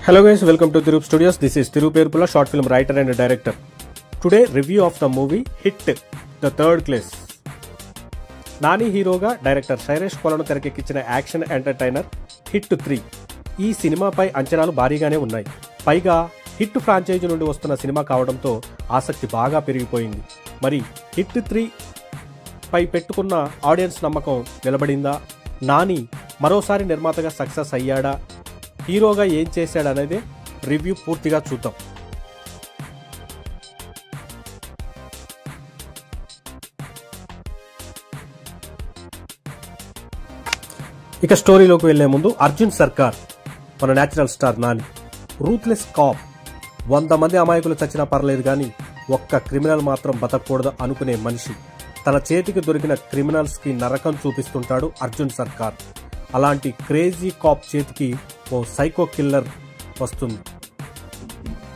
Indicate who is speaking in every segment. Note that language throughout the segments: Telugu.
Speaker 1: Hello guys, welcome to Thirup Studios. This is Thirup Erpula, short film writer and director. Today review of the movie Hit, the third class. Nani హీరోగా డైరెక్టర్ శైలేష్ కొలను తెరకెక్కించిన యాక్షన్ ఎంటర్టైనర్ హిట్ 3. ఈ సినిమాపై అంచనాలు భారీగానే ఉన్నాయి. పైగా హిట్ ఫ్రాంచైజీ నుండి వస్తున్న సినిమా కావడంతో ఆసక్తి బాగా పెరిగిపోయింది. మరి హిట్ 3 పై పెట్టుకున్న ఆడియన్స్ నమ్మకం నిలబడిందా? నాని మరోసారి నిర్మాతగా సక్సెస్ అయ్యాడా? హీరోగా ఏం చేశాడనేది రివ్యూ పూర్తిగా చూద్దాం. ఇక స్టోరీలోకి వెళ్లే ముందు అర్జున్ సర్కార్ మన natural star Nani ruthless cop. 100 మంది అమాయకులు చచ్చినా పర్లేదు కానీ ఒక్క క్రిమినల్ మాత్రం బతకూడదు అనుకునే మనిషి. తన చేతికి దొరికిన క్రిమినల్స్ కి నరకం చూపిస్తుంటాడు అర్జున్ సర్కార్. అలాంటి క్రేజీ కాప్ చేతికి ఓ సైకో కిల్లర్ వస్తుంది.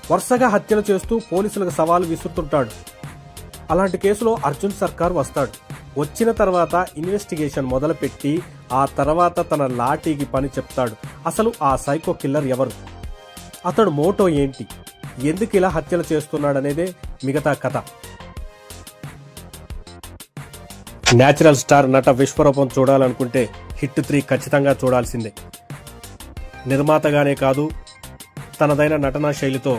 Speaker 1: వరుసగా హత్యలు చేస్తూ పోలీసులకు సవాలు విసురుతుంటాడు. అలాంటి కేసులో అర్జున్ సర్కార్ వస్తాడు. వచ్చిన తర్వాత ఇన్వెస్టిగేషన్ మొదలుపెట్టి ఆ తర్వాత తన లాఠీకి పని చెప్తాడు. అసలు ఆ సైకో కిల్లర్ ఎవరు, అతడు మోటో ఏంటి, ఎందుకు ఇలా హత్యలు చేస్తున్నాడనేదే మిగతా కథ. నేచురల్ స్టార్ నట విశ్వరూపం చూడాలనుకుంటే హిట్ 3 ఖచ్చితంగా చూడాల్సిందే. నిర్మాతగానే కాదు, తనదైన నటనా శైలితో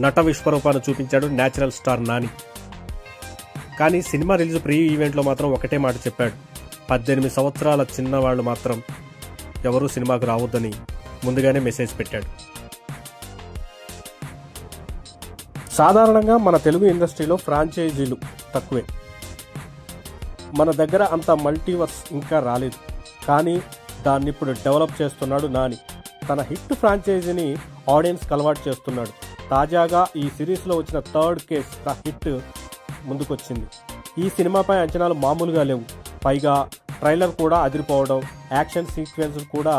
Speaker 1: నట విశ్వరూపాన్ని చూపించాడు నేచురల్ స్టార్ నాని. కానీ సినిమా రిలీజ్ ప్రీ ఈవెంట్లో మాత్రం ఒకటే మాట చెప్పాడు. 18 సంవత్సరాల చిన్నవాళ్లు మాత్రం ఎవరూ సినిమాకు రావద్దని ముందుగానే మెసేజ్ పెట్టాడు. సాధారణంగా మన తెలుగు ఇండస్ట్రీలో ఫ్రాంచైజీలు తక్కువే. మన దగ్గర అంత మల్టీవర్స్ ఇంకా రాలేదు. కానీ దాన్ని ఇప్పుడు డెవలప్ చేస్తున్నాడు నాని. తన హిట్ ఫ్రాంచైజీని ఆడియన్స్కి అలవాటు చేస్తున్నాడు. తాజాగా ఈ సిరీస్లో వచ్చిన థర్డ్ కేస్ ద హిట్ ముందుకొచ్చింది. ఈ సినిమాపై అంచనాలు మామూలుగా లేవు. పైగా ట్రైలర్ కూడా అదిరిపోవడం, యాక్షన్ సీక్వెన్స్ కూడా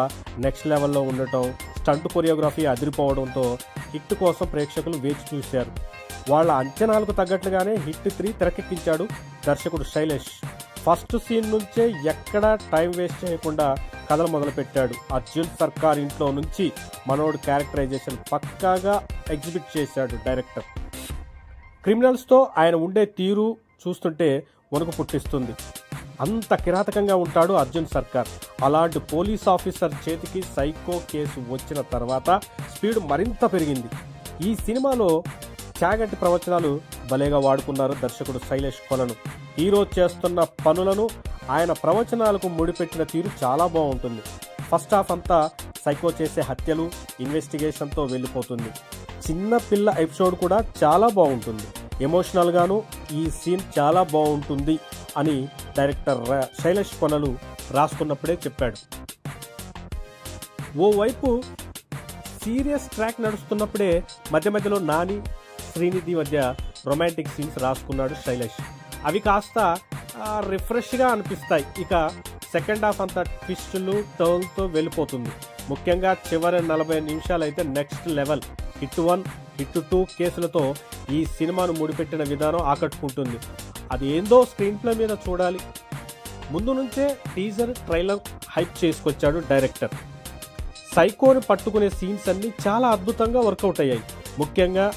Speaker 1: నెక్స్ట్ లెవెల్లో ఉండటం, స్టంట్ కొరియోగ్రఫీ అదిరిపోవడంతో హిట్ కోసం ప్రేక్షకులు వేచి చూశారు. వాళ్ళ అంచనాలకు తగ్గట్లుగానే హిట్ 3 తెరకెక్కించాడు దర్శకుడు శైలేష్. ఫస్ట్ సీన్ నుంచే ఎక్కడా టైం వేస్ట్ చేయకుండా కథలు మొదలుపెట్టాడు. అర్జున్ సర్కార్ ఇంట్లో నుంచి మనోడు క్యారెక్టరైజేషన్ పక్కాగా ఎగ్జిబిట్ చేశాడు డైరెక్టర్. క్రిమినల్స్తో ఆయన ఉండే తీరు చూస్తుంటే వణుకు పుట్టిస్తుంది. అంత కిరాతకంగా ఉంటాడు అర్జున్ సర్కార్. అలాంటి పోలీస్ ఆఫీసర్ చేతికి సైకో కేసు వచ్చిన తర్వాత స్పీడ్ మరింత పెరిగింది. ఈ సినిమాలో చాగంటి ప్రవచనాలు భలేగా వాడుకున్నారు దర్శకుడు శైలేష్ కొలను. హీరో చేస్తున్న పనులను ఆయన ప్రవచనాలకు ముడిపెట్టిన తీరు చాలా బాగుంటుంది. ఫస్ట్ హాఫ్ అంతా సైకో చేసే హత్యలు, ఇన్వెస్టిగేషన్తో వెళ్ళిపోతుంది. చిన్న పిల్ల ఎపిసోడ్ కూడా చాలా బాగుంటుంది. ఎమోషనల్గాను ఈ సీన్ చాలా బాగుంటుంది అని డైరెక్టర్ శైలేష్ కొనలు రాసుకున్నప్పుడే చెప్పాడు. ఓవైపు సీరియస్ ట్రాక్ నడుస్తున్నప్పుడే మధ్య మధ్యలో నాని, శ్రీనిధి మధ్య రొమాంటిక్ సీన్స్ రాసుకున్నాడు శైలేష్. అవి కాస్త రిఫ్రెష్గా అనిపిస్తాయి. ఇక సెకండ్ హాఫ్ అంతా ట్విస్టులు, టర్న్తో వెళ్ళిపోతుంది. ముఖ్యంగా చివరి 40 నిమిషాలు అయితే నెక్స్ట్ లెవెల్. హిట్ 1, హిట్ 2 కేసులతో ఈ సినిమాను ముడిపెట్టిన విధానం ఆకట్టుకుంటుంది. అది ఏందో స్క్రీన్ ప్లే మీద చూడాలి. ముందు నుంచే టీజర్, ట్రైలర్ హైప్ చేసుకొచ్చాడు డైరెక్టర్. సైకోని పట్టుకునే సీన్స్ అన్ని చాలా అద్భుతంగా వర్కౌట్ అయ్యాయి. ముఖ్యంగా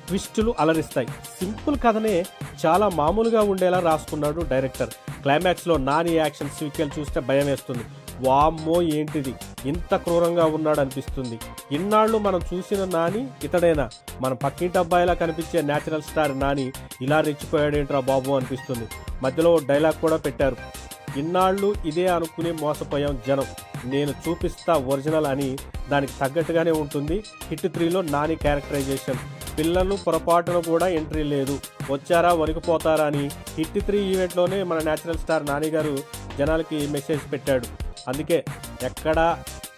Speaker 1: ట్విస్టులు అలరిస్తాయి. సింపుల్ కథనే చాలా మామూలుగా ఉండేలా రాసుకున్నాడు డైరెక్టర్. క్లైమాక్స్లో నాని యాక్షన్ సీక్వెన్స్ చూస్తే భయం వేస్తుంది. వామ్మో ఏంటిది, ఇంత క్రూరంగా ఉన్నాడు అనిపిస్తుంది. ఇన్నాళ్ళు మనం చూసిన నాని ఇతడేనా? మన పక్కింటి అబ్బాయిలా కనిపించే నేచురల్ స్టార్ నాని ఇలా రెచ్చిపోయాడేంట్రా బాబు అనిపిస్తుంది. మధ్యలో డైలాగ్ కూడా పెట్టారు. ఇన్నాళ్ళు ఇదే అనుకుని మోసపోయాం జనం, నేను చూపిస్తా ఒరిజినల్ అని. దానికి తగ్గట్టుగానే ఉంటుంది హిట్ 3లో నాని క్యారెక్టరైజేషన్. పిల్లలు పొరపాటున కూడా ఎంట్రీ లేదు. వచ్చారా వణికిపోతారా అని హిట్ 3 ఈవెంట్లోనే మన నేచురల్ స్టార్ నాని గారు జనాలకి మెసేజ్ పెట్టాడు. అందుకే ఎక్కడా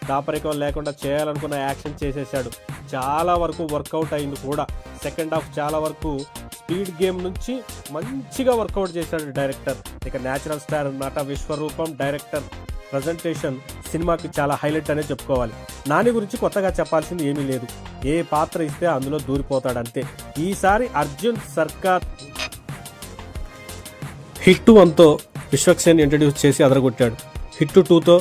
Speaker 1: దాపరికం లేకుండా చేయాలనుకున్న యాక్షన్ చేసేసాడు. చాలా వరకు వర్కౌట్ అయింది కూడా. సెకండ్ హాఫ్ చాలా వరకు స్పీడ్ గేమ్ నుంచి మంచిగా వర్కౌట్ చేశాడు డైరెక్టర్. ఇక నేచురల్ స్టార్ నట విశ్వరూపం, డైరెక్టర్ ప్రజెంటేషన్ సినిమాకి చాలా హైలైట్ అనే చెప్పుకోవాలి. నాని గురించి కొత్తగా చెప్పాల్సింది ఏమీ లేదు. ఏ పాత్ర ఇస్తే అందులో దూరిపోతాడంతే. ఈసారి అర్జున్ సర్కార్ హిట్ 1తో విశ్వక్సేన్ ఇంట్రడ్యూస్ చేసి అదరగొట్టాడు. హిట్ 2తో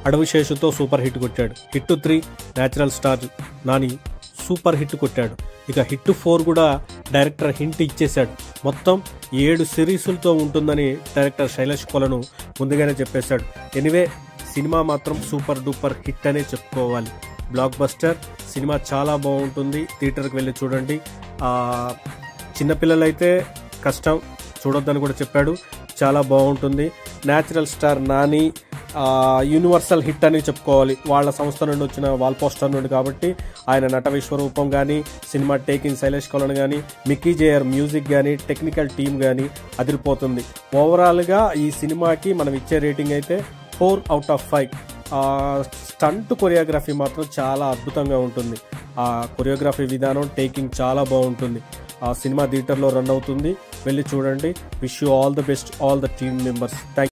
Speaker 1: అడవి శేషుతో సూపర్ హిట్ కొట్టాడు. Hit 3 natural star Nani super hit కొట్టాడు. ఇక హిట్ 4 కూడా డైరెక్టర్ హింట్ ఇచ్చేశాడు. మొత్తం 7 సిరీసులతో ఉంటుందని డైరెక్టర్ శైలేష్ కొలను ముందుగానే చెప్పేశాడు. ఎనివే సినిమా మాత్రం సూపర్ డూపర్ హిట్ అనే చెప్పుకోవాలి. బ్లాక్ బస్టర్ సినిమా చాలా బాగుంటుంది. థియేటర్కి వెళ్ళి చూడండి. చిన్నపిల్లలైతే కష్టం చూడొద్దని కూడా చెప్పాడు. చాలా బాగుంటుంది. Natural star Nani universal hit అని చెప్పుకోవాలి. వాళ్ళ సంస్థ నుండి వచ్చిన వాల్ పోస్టర్ నుండి కాబట్టి ఆయన నట విశ్వరూపం కానీ, సినిమా టేకింగ్ శైలేష్ కొలను కానీ, మిక్కీ జేయర్ మ్యూజిక్ కానీ, టెక్నికల్ టీమ్ కానీ అదిరిపోతుంది. ఓవరాల్గా ఈ సినిమాకి మనం ఇచ్చే రేటింగ్ అయితే 4/5. స్టంట్ కొరియోగ్రఫీ మాత్రం చాలా అద్భుతంగా ఉంటుంది. ఆ కొరియోగ్రఫీ విధానం టేకింగ్ చాలా బాగుంటుంది. ఆ సినిమా థియేటర్లో రన్ అవుతుంది. వెళ్ళి చూడండి. Wish you all the best all the team members. Thank